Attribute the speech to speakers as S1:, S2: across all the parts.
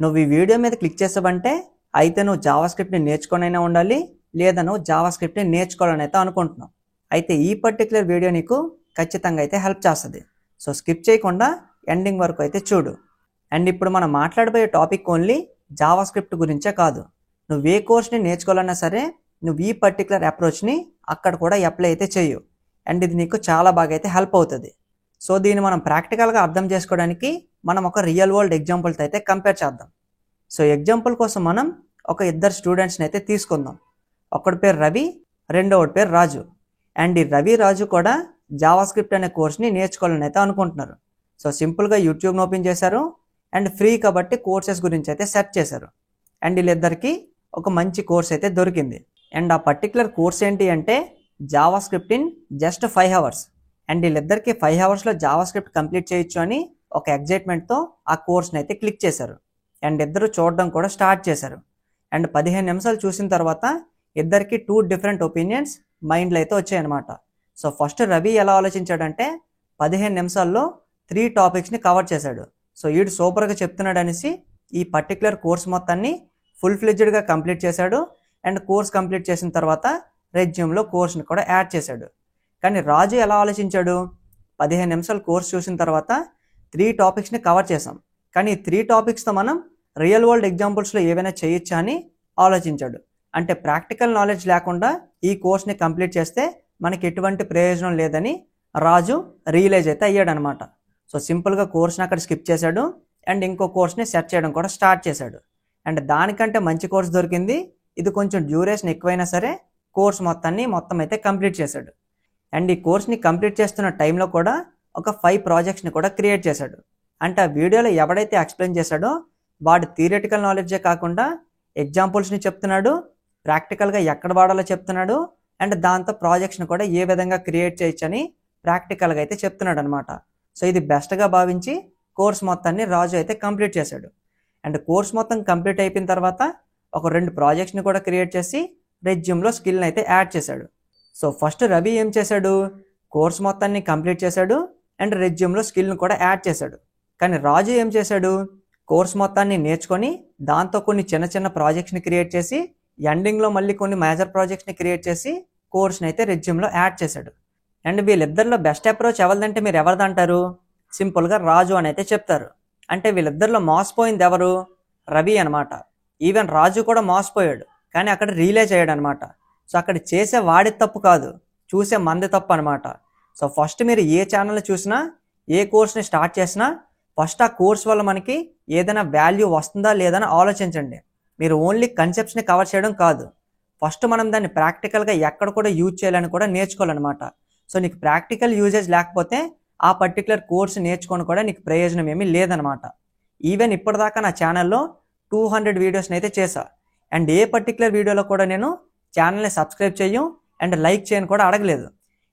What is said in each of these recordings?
S1: నువ్వు ఈ వీడియో మీద క్లిక్ చేసావంటే అయితే నువ్వు జావాస్క్రిప్ట్ని నేర్చుకొనైనా ఉండాలి, లేదా నువ్వు జావాస్క్రిప్ట్ని నేర్చుకోవాలని అయితే అనుకుంటున్నావు. అయితే ఈ పర్టికులర్ వీడియో నీకు ఖచ్చితంగా అయితే హెల్ప్ చేస్తుంది. సో స్కిప్ చేయకుండా ఎండింగ్ వరకు అయితే చూడు. అండ్ ఇప్పుడు మనం మాట్లాడబోయే టాపిక్ ఓన్లీ జావాస్క్రిప్ట్ గురించే కాదు. నువ్వు ఏ కోర్స్ని నేర్చుకోవాలన్నా సరే నువ్వు ఈ పర్టికులర్ అప్రోచ్ని అక్కడ కూడా అప్లై అయితే చేయు. అండ్ ఇది నీకు చాలా బాగా అయితే హెల్ప్ అవుతుంది. సో దీన్ని మనం ప్రాక్టికల్గా అర్థం చేసుకోవడానికి మనం ఒక రియల్ వరల్డ్ ఎగ్జాంపుల్తో అయితే కంపేర్ చేద్దాం. సో ఎగ్జాంపుల్ కోసం మనం ఒక ఇద్దరు స్టూడెంట్స్ని అయితే తీసుకుందాం. ఒకటి పేరు రవి, రెండోటి పేరు రాజు. అండ్ ఈ రవి రాజు కూడా జావాస్క్రిప్ట్ అనే కోర్స్ని నేర్చుకోవాలని అయితే అనుకుంటున్నారు. సో సింపుల్గా యూట్యూబ్ని ఓపెన్ చేశారు అండ్ ఫ్రీ కాబట్టి కోర్సెస్ గురించి అయితే సెర్చ్ చేశారు. అండ్ వీళ్ళిద్దరికి ఒక మంచి కోర్స్ అయితే దొరికింది. అండ్ ఆ పర్టికులర్ కోర్స్ ఏంటి అంటే JavaScript in just 5 hours. And వీళ్ళిద్దరికి 5 hours జావాస్క్రిప్ట్ కంప్లీట్ చేయొచ్చు అని ఒక ఎగ్జైట్మెంట్తో ఆ కోర్స్ని అయితే క్లిక్ చేశారు. అండ్ ఇద్దరు చూడడం కూడా స్టార్ట్ చేశారు. అండ్ 15 నిమిషాలు చూసిన తర్వాత ఇద్దరికి 2 డిఫరెంట్ ఒపీనియన్స్ మైండ్లో అయితే వచ్చాయన్నమాట. సో ఫస్ట్ రవి ఎలా ఆలోచించాడంటే 15 నిమిషాల్లో 3 టాపిక్స్ని కవర్ చేశాడు. సో వీడు సూపర్గా చెప్తున్నాడు అనేసి ఈ పర్టికులర్ కోర్స్ మొత్తాన్ని ఫుల్ ఫ్లెడ్జ్డ్గా కంప్లీట్ చేశాడు. అండ్ కోర్స్ కంప్లీట్ చేసిన తర్వాత రెజ్యూమ్లో కోర్స్ని కూడా యాడ్ చేశాడు. కానీ రాజు ఎలా ఆలోచించాడు, 15 నిమిషాలు కోర్స్ చూసిన తర్వాత 3 టాపిక్స్ని కవర్ చేసాం, కానీ ఈ 3 టాపిక్స్తో మనం రియల్ వరల్డ్ ఎగ్జాంపుల్స్లో ఏవైనా చేయొచ్చా అని ఆలోచించాడు. అంటే ప్రాక్టికల్ నాలెడ్జ్ లేకుండా ఈ కోర్స్ని కంప్లీట్ చేస్తే మనకి ఎటువంటి ప్రయోజనం లేదని రాజు రియలైజ్ అయితే అయ్యాడనమాట. సో సింపుల్గా కోర్స్ని అక్కడ స్కిప్ చేశాడు అండ్ ఇంకో కోర్స్ని సెర్చ్ చేయడం కూడా స్టార్ట్ చేశాడు. అండ్ దానికంటే మంచి కోర్స్ దొరికింది. ఇది కొంచెం డ్యూరేషన్ ఎక్కువైనా సరే కోర్స్ మొత్తం అయితే కంప్లీట్ చేశాడు. అండ్ ఈ కోర్స్ని కంప్లీట్ చేస్తున్న టైంలో కూడా ఒక 5 ప్రాజెక్ట్స్ని కూడా క్రియేట్ చేశాడు. అంటే ఆ వీడియోలో ఎవడైతే ఎక్స్ప్లెయిన్ చేశాడో వాడు థియరిటికల్ నాలెడ్జే కాకుండా ఎగ్జాంపుల్స్ని చెప్తున్నాడు, ప్రాక్టికల్గా ఎక్కడ వాడాలో చెప్తున్నాడు, అండ్ దాంతో ప్రాజెక్ట్స్ని కూడా ఏ విధంగా క్రియేట్ చేయొచ్చని ప్రాక్టికల్గా అయితే చెప్తున్నాడు అనమాట. సో ఇది బెస్ట్గా భావించి కోర్స్ మొత్తాన్ని రాజు అయితే కంప్లీట్ చేశాడు. అండ్ కోర్స్ మొత్తం కంప్లీట్ అయిపోయిన తర్వాత ఒక 2 ప్రాజెక్ట్స్ని కూడా క్రియేట్ చేసి రెజ్యూమ్లో స్కిల్ని అయితే యాడ్ చేశాడు. సో ఫస్ట్ రవి ఏం చేశాడు, కోర్స్ మొత్తాన్ని కంప్లీట్ చేశాడు అండ్ రెజ్యూమ్లో స్కిల్ని కూడా యాడ్ చేశాడు. కానీ రాజు ఏం చేశాడు, కోర్స్ మొత్తాన్ని నేర్చుకొని దాంతో కొన్ని చిన్న చిన్న ప్రాజెక్ట్స్ని క్రియేట్ చేసి ఎండింగ్లో మళ్ళీ కొన్ని మేజర్ ప్రాజెక్ట్స్ని క్రియేట్ చేసి కోర్స్ని అయితే రెజ్యూమ్లో యాడ్ చేశాడు. అండ్ వీళ్ళిద్దరిలో బెస్ట్ అప్రోచ్ ఎవరిదంటే మీరు ఎవరిదంటారు, సింపుల్గా రాజు అని అయితే చెప్తారు. అంటే వీళ్ళిద్దరిలో మోసపోయింది ఎవరు, రవి అనమాట. ఈవెన్ రాజు కూడా మోసపోయాడు, కానీ అక్కడ రియలైజ్ అయ్యాడు అనమాట. సో అక్కడ చేసే వాడి తప్పు కాదు, చూసే మంది తప్పు అనమాట. సో ఫస్ట్ మీరు ఏ ఛానల్ చూసినా ఏ కోర్స్ని స్టార్ట్ చేసినా ఫస్ట్ ఆ కోర్స్ వల్ల మనకి ఏదైనా వాల్యూ వస్తుందా లేదని ఆలోచించండి. మీరు ఓన్లీ కన్సెప్ట్స్ని కవర్ చేయడం కాదు, ఫస్ట్ మనం దాన్ని ప్రాక్టికల్గా ఎక్కడ కూడా యూజ్ చేయాలని కూడా నేర్చుకోవాలన్నమాట. సో నీకు ప్రాక్టికల్ యూజేజ్ లేకపోతే ఆ పర్టికులర్ కోర్స్ నేర్చుకొని కూడా నీకు ప్రయోజనం ఏమీ లేదనమాట. ఈవెన్ ఇప్పటిదాకా నా ఛానల్లో 200 వీడియోస్ని అయితే చేశా. అండ్ ఏ పర్టికులర్ వీడియోలో కూడా నేను ఛానల్ని సబ్స్క్రైబ్ చేయను అండ్ లైక్ చేయను కూడా అడగలేదు.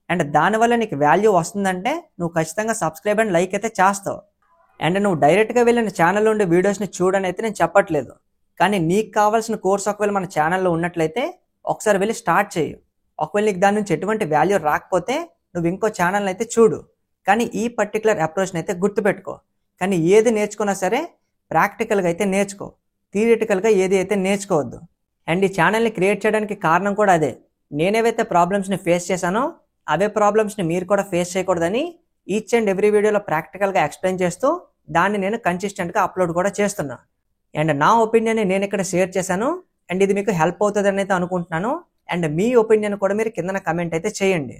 S1: అండ్ దానివల్ల నీకు వాల్యూ వస్తుందంటే నువ్వు ఖచ్చితంగా సబ్స్క్రైబ్ అండ్ లైక్ అయితే చేస్తావు. అండ్ నువ్వు డైరెక్ట్గా వెళ్ళిన ఛానల్లో ఉండే వీడియోస్ని చూడని అయితే నేను చెప్పట్లేదు. కానీ నీకు కావాల్సిన కోర్స్ ఒకవేళ మన ఛానల్లో ఉన్నట్లయితే ఒకసారి వెళ్ళి స్టార్ట్ చేయు. ఒకవేళ నీకు దాని నుంచి ఎటువంటి వాల్యూ రాకపోతే నువ్వు ఇంకో ఛానల్ని అయితే చూడు. కానీ ఈ పర్టికులర్ అప్రోచ్ని అయితే గుర్తుపెట్టుకో. కానీ ఏది నేర్చుకున్నా సరే ప్రాక్టికల్గా అయితే నేర్చుకో, థియరిటికల్గా ఏది అయితే నేర్చుకోవద్దు. అండ్ ఈ ఛానల్ని క్రియేట్ చేయడానికి కారణం కూడా అదే. నేనేవైతే ప్రాబ్లమ్స్ని ఫేస్ చేశానో అవే ప్రాబ్లమ్స్ని మీరు కూడా ఫేస్ చేయకూడదని ఈచ్ అండ్ ఎవ్రీ వీడియోలో ప్రాక్టికల్గా ఎక్స్ప్లెయిన్ చేస్తూ దాన్ని నేను కన్సిస్టెంట్గా అప్లోడ్ కూడా చేస్తున్నా. అండ్ నా ఒపీనియన్ని నేను ఇక్కడ షేర్ చేశాను అండ్ ఇది మీకు హెల్ప్ అవుతుందని అయితే అనుకుంటున్నాను. అండ్ మీ ఒపీనియన్ కూడా మీరు కిందన కమెంట్ అయితే చేయండి.